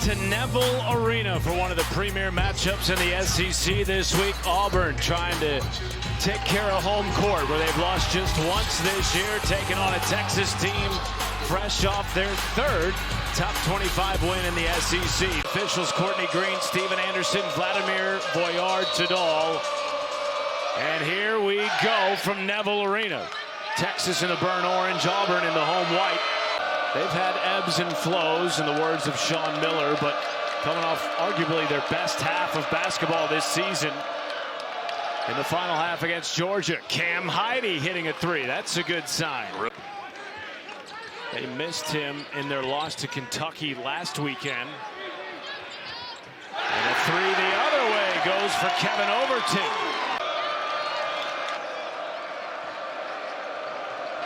to Neville Arena for one of the premier matchups in the SEC this week. Auburn trying to take care of home court, where they've lost just once this year, taking on a Texas team fresh off their third top 25 win in the SEC. Officials Courtney Green, Steven Anderson, Vladimir Voyard-Tadal. And here we go from Neville Arena. Texas in the burnt orange, Auburn in the home white. They've had ebbs and flows, in the words of Sean Miller, but coming off arguably their best half of basketball this season. In the final half against Georgia, Cam Heide hitting a three. That's a good sign. They missed him in their loss to Kentucky last weekend. And a three the other way goes for Kevin Overton.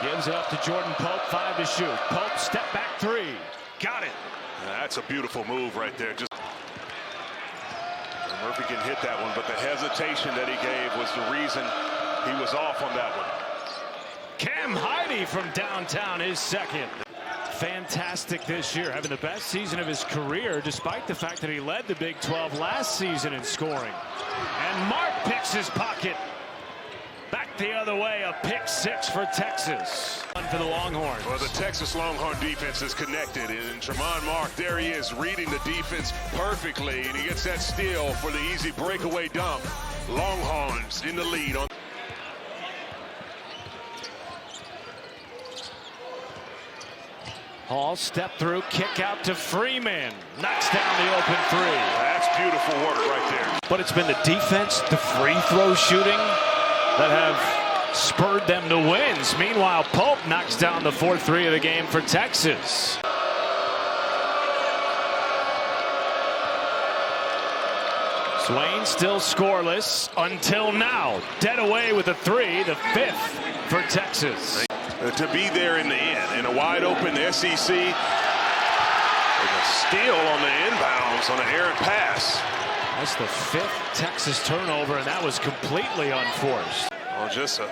Gives it up to Jordan Pope, 5 to shoot. Pope, step back three. Got it. That's a beautiful move right there. Murphy can hit that one, but the hesitation that he gave was the reason he was off on that one. Cam Heide from downtown, his second. Fantastic this year, having the best season of his career, despite the fact that he led the Big 12 last season in scoring. And Mark picks his pocket. Back the other way, a pick six for Texas. For the Longhorns. Well, the Texas Longhorn defense is connected, and Tremont Mark, there he is, reading the defense perfectly, and he gets that steal for the easy breakaway dunk. Longhorns in the lead. Hall step through, kick out to Freeman. Knocks down the open three. That's beautiful work right there. But it's been the defense, the free throw shooting, that have spurred them to wins. Meanwhile, Pope knocks down the 4th-3 of the game for Texas. Swain still scoreless until now. Dead away with a three, the 5th for Texas. To be there in the end, in a wide open SEC, with a steal on the inbounds on an errant pass. That's the 5th Texas turnover, and that was completely unforced. Well, just a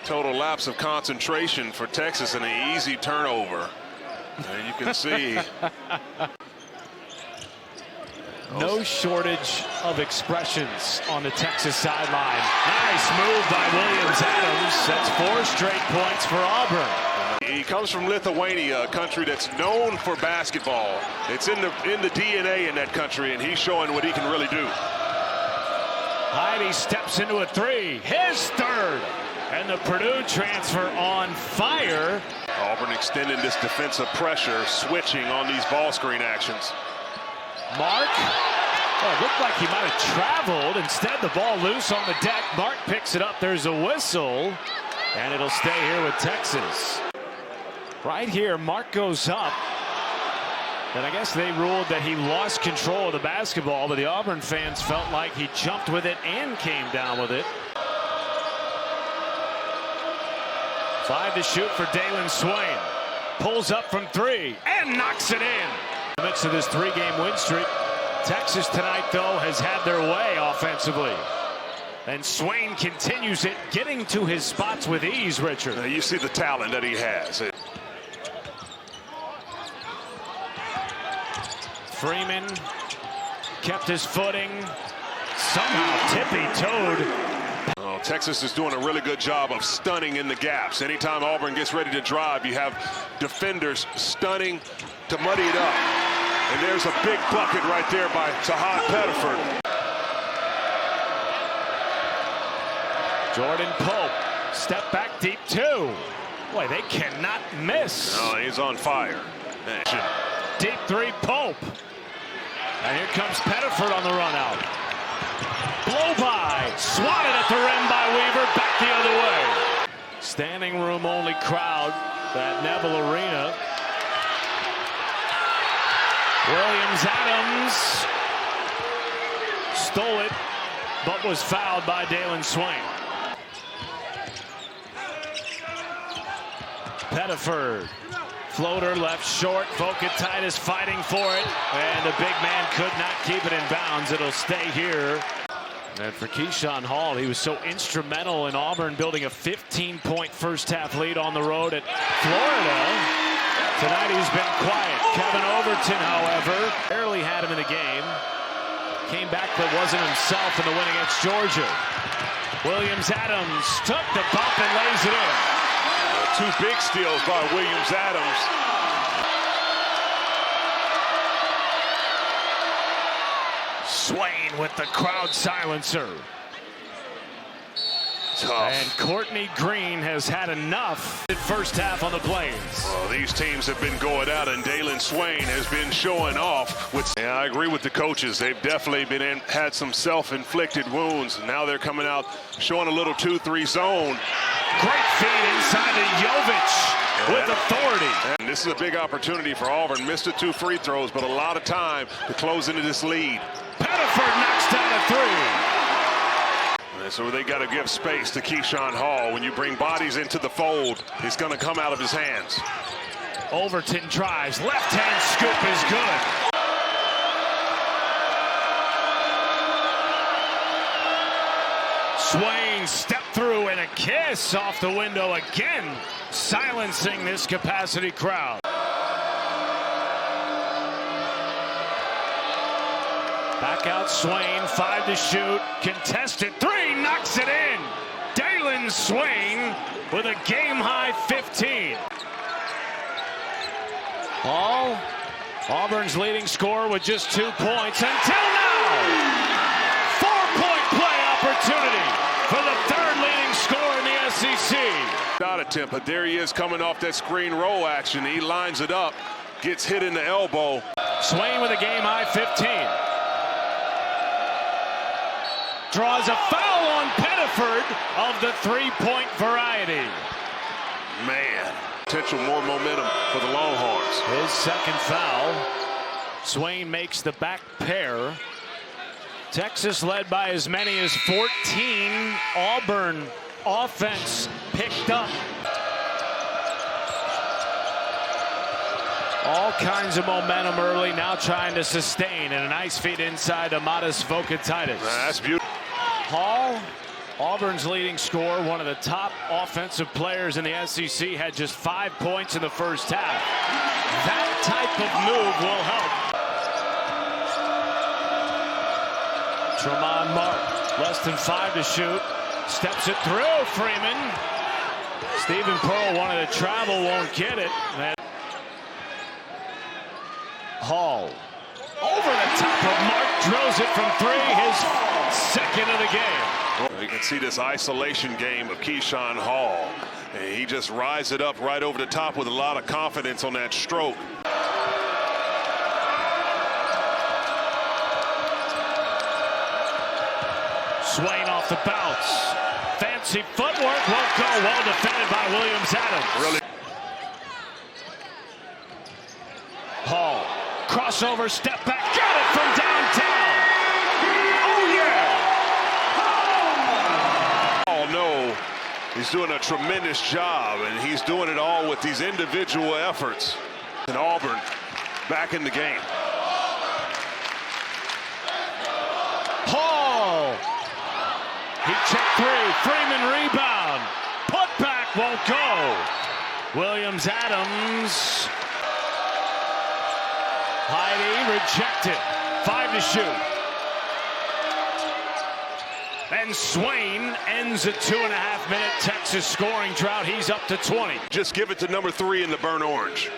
total lapse of concentration for Texas and an easy turnover. And you can see. No shortage of expressions on the Texas sideline. Nice move by Williams-Adams. That's 4 straight points for Auburn. He comes from Lithuania, a country that's known for basketball. It's in the DNA in that country, and he's showing what he can really do. Heide steps into a three, his 3rd, and the Purdue transfer on fire. Auburn extending this defensive pressure, switching on these ball screen actions. Mark, it looked like he might have traveled. Instead, the ball loose on the deck. Mark picks it up. There's a whistle, and it'll stay here with Texas. Right here, Mark goes up. And I guess they ruled that he lost control of the basketball, but the Auburn fans felt like he jumped with it and came down with it. 5 to shoot for Dailyn Swain. Pulls up from 3 and knocks it in. In the midst of this 3-game win streak, Texas tonight, though, has had their way offensively. And Swain continues it, getting to his spots with ease, Richard. Now you see the talent that he has. Freeman kept his footing, somehow tippy-toed. Well, Texas is doing a really good job of stunning in the gaps. Anytime Auburn gets ready to drive, you have defenders stunning to muddy it up. And there's a big bucket right there by Tahad Pettiford. Jordan Pope, step back deep 2. Boy, they cannot miss. Oh, he's on fire. Deep 3, Pope. And here comes Pettiford on the run out. Blow by, swatted at the rim by Weaver, back the other way. Standing room only crowd at Neville Arena. Williams-Adams stole it, but was fouled by Dailyn Swain. Pettiford, floater left short. Vokatitis fighting for it, and the big man could not keep it in bounds. It'll stay here. And for Keyshawn Hall, he was so instrumental in Auburn building a 15-point first-half lead on the road at Florida. Tonight he's been quiet. Kevin Overton, however, barely had him in the game. Came back but wasn't himself in the win against Georgia. Williams-Adams took the bump and lays it in. Two big steals by Williams-Adams. Swain with the crowd silencer. Tough. And Courtney Green has had enough in first half on the Plains. Well, these teams have been going out, and Dailyn Swain has been showing off. Yeah, I agree with the coaches. They've definitely had some self-inflicted wounds. Now they're coming out showing a little 2-3 zone. Great feed inside to Jovic with authority. And this is a big opportunity for Auburn. Missed the 2 free throws, but a lot of time to close into this lead. Pettiford knocks down a 3. And so they got to give space to Keyshawn Hall. When you bring bodies into the fold, it's going to come out of his hands. Overton drives. Left-hand scoop is good. Swain step through and a kiss off the window again, silencing this capacity crowd. Back out Swain, 5 to shoot, contested 3, knocks it in. Dailyn Swain with a game-high 15. Hall, Auburn's leading scorer with just 2 points until now. 4-point play opportunity for the 3rd leading scorer in the SEC. Shot attempt, but there he is coming off that screen roll action. He lines it up, gets hit in the elbow. Swain with a game-high 15. Draws a foul on Pettiford of the 3-point variety. Man, potential more momentum for the Longhorns. His second foul. Swain makes the back pair. Texas led by as many as 14. Auburn offense picked up. All kinds of momentum early, now trying to sustain, and a nice feed inside to Modest Vokatitis. That's beautiful. Hall, Auburn's leading scorer, one of the top offensive players in the SEC, had just 5 points in the first half. That type of move will help. Tremont Mark, less than 5 to shoot, steps it through. Freeman. Stephen Pearl wanted to travel, won't get it. And Hall, over the top of Mark, drills it from 3, his second of the game. You can see this isolation game of Keyshawn Hall. And he just rides it up right over the top with a lot of confidence on that stroke. Swain off the bounce. Fancy footwork, won't go. Well defended by Williams-Adams. Really. Hall, crossover, step back, got it from downtown. Oh, yeah! Hall, no, he's doing a tremendous job, and he's doing it all with these individual efforts. And Auburn back in the game. Hall, he checked 3, Freeman rebound, put back, won't go. Williams-Adams. Heidi rejected. 5 to shoot. And Swain ends a 2.5-minute Texas scoring drought. He's up to 20. Just give it to number 3 in the burnt orange.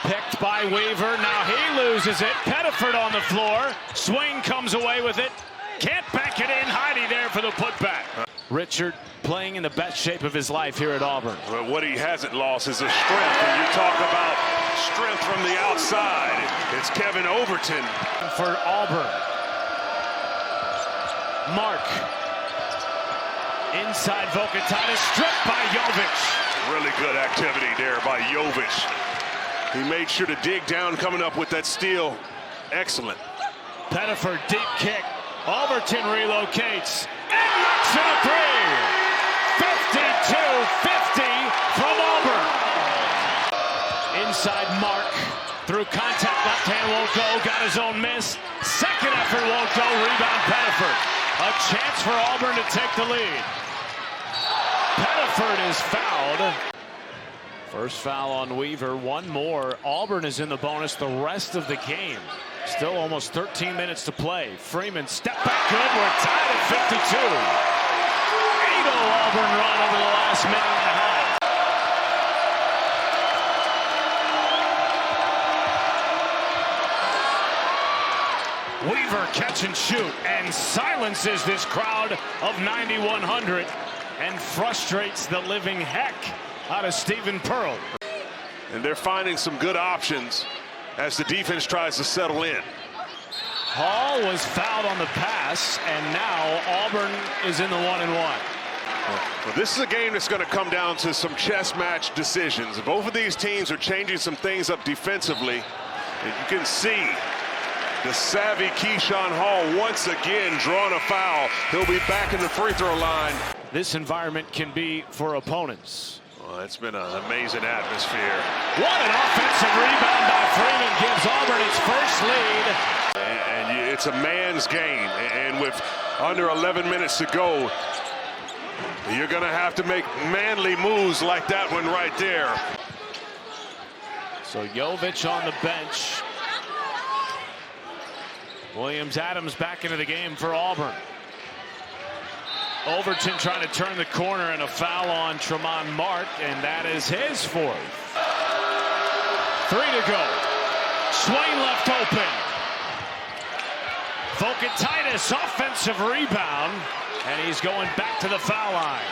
Picked by Weaver. Now he loses it. Pettiford on the floor. Swain comes away with it. Can't back it in. Heidi there for the putback. Richard playing in the best shape of his life here at Auburn. Well, what he hasn't lost is his strength. When you talk about strength from the outside, it's Kevin Overton. For Auburn. Mark. Inside Vokatitis, stripped by Jovic. Really good activity there by Jovic. He made sure to dig down, coming up with that steal. Excellent. Pettiford, deep kick. Overton relocates and knocks in a 3. 52-50 from Auburn. Inside Mark, through contact, left hand won't go, got his own miss. Second effort won't go, rebound Pettiford. A chance for Auburn to take the lead. Pettiford is fouled. First foul on Weaver, one more. Auburn is in the bonus the rest of the game. Still almost 13 minutes to play. Freeman, step back good. We're tied at 52. 8-0 Auburn run over the last minute and a half. Weaver catch and shoot and silences this crowd of 9,100 and frustrates the living heck out of Stephen Pearl. And they're finding some good options as the defense tries to settle in. Hall was fouled on the pass, and now Auburn is in the 1-and-1. Well, this is a game that's going to come down to some chess match decisions. Both of these teams are changing some things up defensively, and you can see the savvy Keyshawn Hall once again drawing a foul. He'll be back in the free throw line. This environment can be for opponents. Well, it's been an amazing atmosphere. What an offensive rebound by Freeman gives Auburn its first lead. And it's a man's game. And with under 11 minutes to go, you're going to have to make manly moves like that one right there. So Jovic on the bench. Williams-Adams back into the game for Auburn. Overton trying to turn the corner, and a foul on Tremont Mark, and that is his fourth. 3 to go. Swain left open. Vokatitis offensive rebound, and he's going back to the foul line.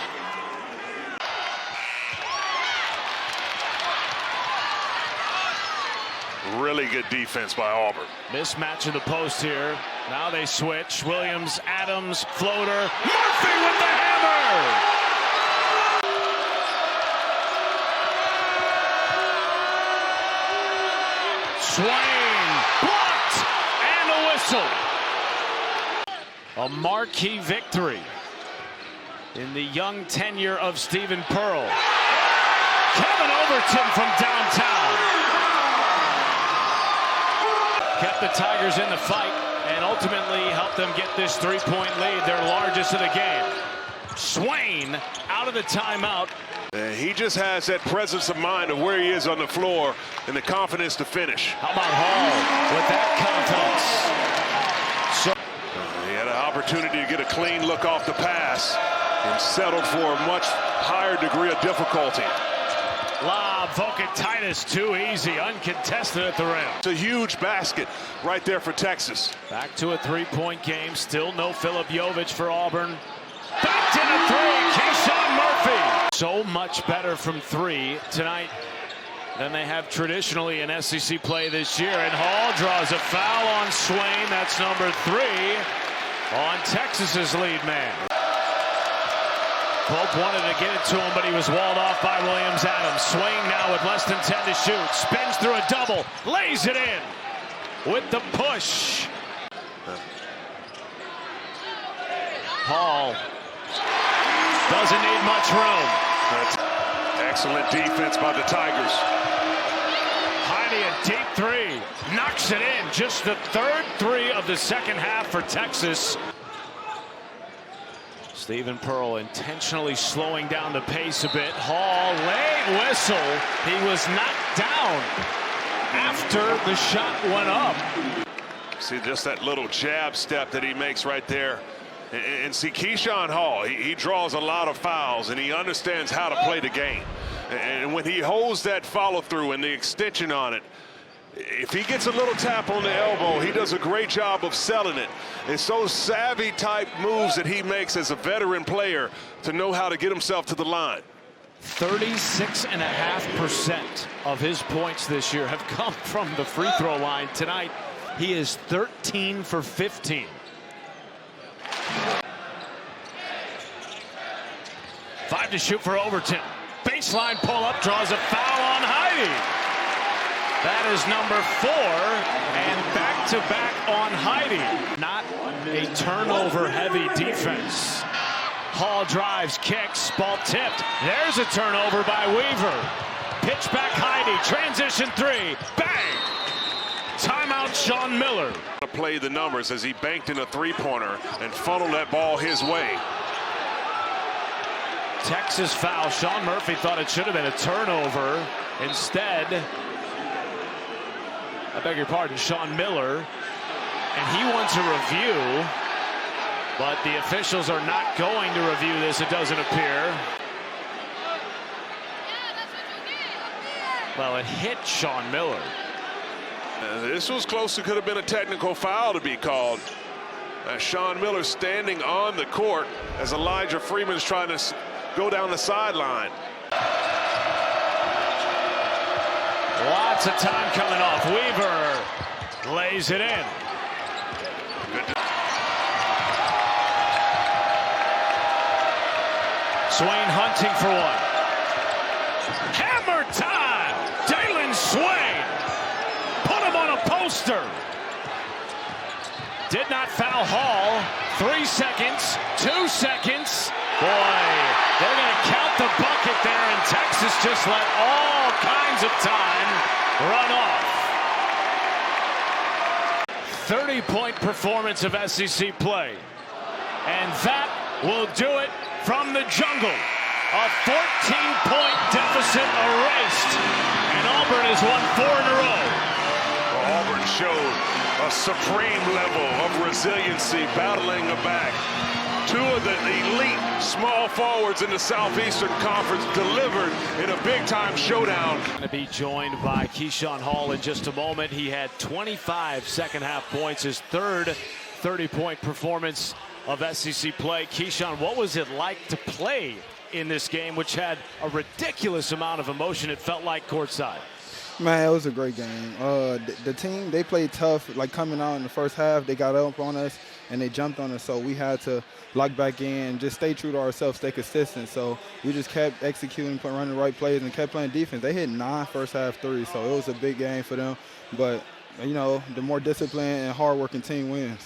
Really good defense by Auburn. Mismatch in the post here. Now they switch. Williams, Adams, floater. Murphy with the hammer! Swain blocked, and a whistle. A marquee victory in the young tenure of Stephen Pearl. Kevin Overton from downtown kept the Tigers in the fight and ultimately helped them get this three-point lead, their largest of the game. Swain out of the timeout. He just has that presence of mind of where he is on the floor and the confidence to finish. How about Hall with that confidence? So he had an opportunity to get a clean look off the pass and settled for a much higher degree of difficulty. Lob, Vokatitis, too easy, uncontested at the rim. It's a huge basket right there for Texas. Back to a three-point game, still no Filip Jovic for Auburn. Backed in a three, Keyshawn Murphy. So much better from three tonight than they have traditionally in SEC play this year. And Hall draws a foul on Swain. That's number 3 on Texas's lead man. Pope wanted to get it to him, but he was walled off by Williams-Adams. Swain now with less than 10 to shoot. Spins through a double, lays it in with the push. Hall doesn't need much room. That's excellent defense by the Tigers. Heide a deep three, knocks it in. Just the third three of the second half for Texas. Stephen Pearl intentionally slowing down the pace a bit. Hall, late whistle. He was knocked down after the shot went up. See just that little jab step that he makes right there. And see, Keyshawn Hall, he draws a lot of fouls, and he understands how to play the game. And when he holds that follow-through and the extension on it, if he gets a little tap on the elbow, he does a great job of selling it. It's those savvy type moves that he makes as a veteran player to know how to get himself to the line. 36.5% of his points this year have come from the free throw line. Tonight, he is 13 for 15. Five to shoot for Overton. Baseline pull-up, draws a foul on Heide. That is number 4, and back-to-back on Heide. Not a turnover-heavy defense. Hall drives, kicks, ball tipped. There's a turnover by Weaver. Pitch back Heide, transition 3, bang! Timeout, Sean Miller. Play the numbers as he banked in a three-pointer and funneled that ball his way. Texas foul. Sean Murphy thought it should have been a turnover. Instead, I beg your pardon, Sean Miller. And he wants a review, but the officials are not going to review this, it doesn't appear. Well, it hit Sean Miller. This was close. It could have been a technical foul to be called. Sean Miller standing on the court as Elijah Freeman's trying to go down the sideline. Lots of time coming off. Weaver lays it in. Swain hunting for one. Hammer time! Dailyn Swain! Put him on a poster! Did not foul Hall. 3 seconds, 2 seconds. Boy, they're going to count the bucket there, and Texas just let all kinds of time run off. 30-point performance of SEC play. And that will do it from the jungle. A 14-point deficit erased, and Auburn has won 4 in a row. Well, Auburn showed a supreme level of resiliency battling the back. 2 of the elite small forwards in the Southeastern Conference delivered in a big-time showdown. Going to be joined by Keyshawn Hall in just a moment. He had 25 second-half points, his third 30-point performance of SEC play. Keyshawn, what was it like to play in this game, which had a ridiculous amount of emotion, it felt like, courtside? Man, it was a great game. The team, they played tough. Like, coming out in the first half, they got up on us and they jumped on us, so we had to lock back in, just stay true to ourselves, stay consistent. So we just kept executing, running the right plays, and kept playing defense. They hit 9 first-half threes, so it was a big game for them. But, you know, the more disciplined and hard-working team wins.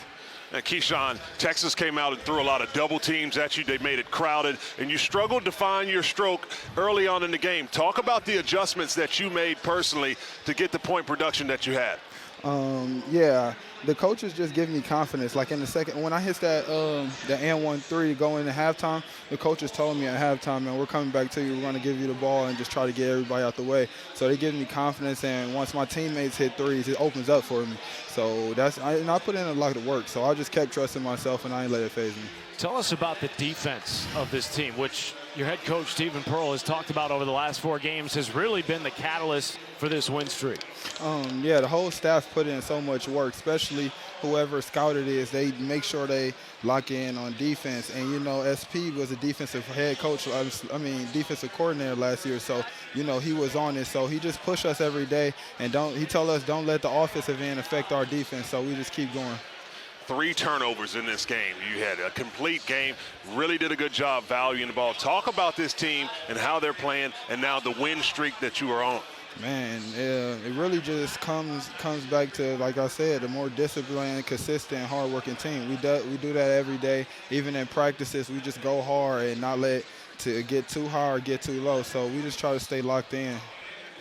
And Keyshawn, Texas came out and threw a lot of double teams at you. They made it crowded, and you struggled to find your stroke early on in the game. Talk about the adjustments that you made personally to get the point production that you had. Yeah, the coaches just give me confidence. Like in the second, when I hit that the and 1-3 going into halftime, the coaches told me at halftime, man, we're coming back to you. We're going to give you the ball and just try to get everybody out the way. So they give me confidence, and once my teammates hit threes, it opens up for me. So I put in a lot of work. So I just kept trusting myself, and I ain't let it faze me. Tell us about the defense of this team, which your head coach, Stephen Pearl, has talked about over the last 4 games, has really been the catalyst for this win streak. Yeah, the whole staff put in so much work, especially whoever scouted is. They make sure they lock in on defense. And, you know, SP was a defensive head coach, defensive coordinator last year. So, you know, he was on it. So he just pushed us every day. And he told us don't let the offensive end affect our defense. So we just keep going. 3 turnovers in this game. You had a complete game. Really did a good job valuing the ball. Talk about this team and how they're playing, and now the win streak that you are on. Man, it really just comes back to, like I said, the more disciplined, consistent, hard-working team. We do that every day. Even in practices, we just go hard and not let to get too high or get too low. So we just try to stay locked in.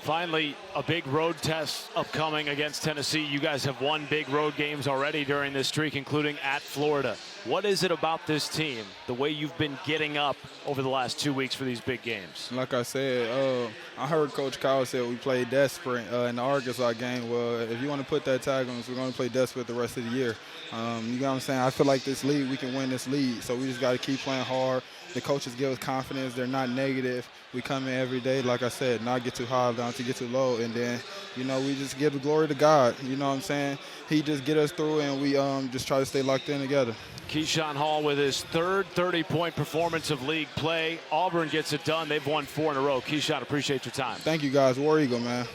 Finally, a big road test upcoming against Tennessee. You guys have won big road games already during this streak, including at Florida. What is it about this team, the way you've been getting up over the last 2 weeks for these big games? Like I said, I heard Coach Kyle say we played desperate in the Arkansas game. Well, if you want to put that tag on us, we're going to play desperate the rest of the year. You know what I'm saying? I feel like this league, we can win this league, so we just got to keep playing hard. The coaches give us confidence. They're not negative. We come in every day, like I said, not get too high, not to get too low. And then, you know, we just give the glory to God. You know what I'm saying? He just get us through, and we just try to stay locked in together. Keyshawn Hall with his third 30-point performance of league play. Auburn gets it done. They've won 4 in a row. Keyshawn, appreciate your time. Thank you, guys. War Eagle, man.